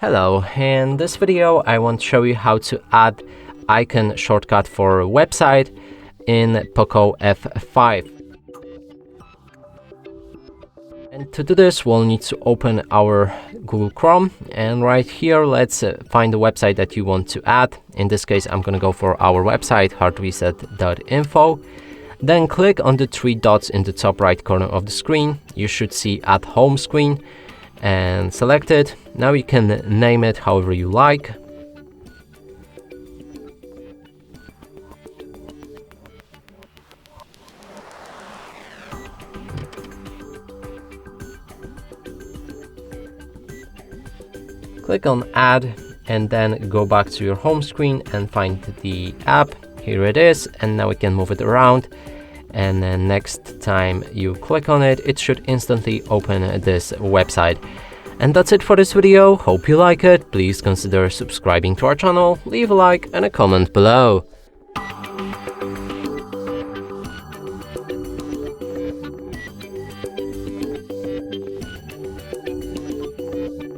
Hello, in this video I want to show you how to add icon shortcut for a website in POCO F5. And to do this we'll need to open our Google Chrome, and right here let's find the website that you want to add. In this case I'm going to go for our website HardReset.Info. Then click on the three dots in the top right corner of the screen. You should see Add Home Screen and select it. Now you can name it however you like. Click on Add and then go back to your home screen and find the app. Here it is, and now we can move it around. And then next time you click on it, it should instantly open this website. And that's it for this video. Hope you like it. Please consider subscribing to our channel, leave a like and a comment below.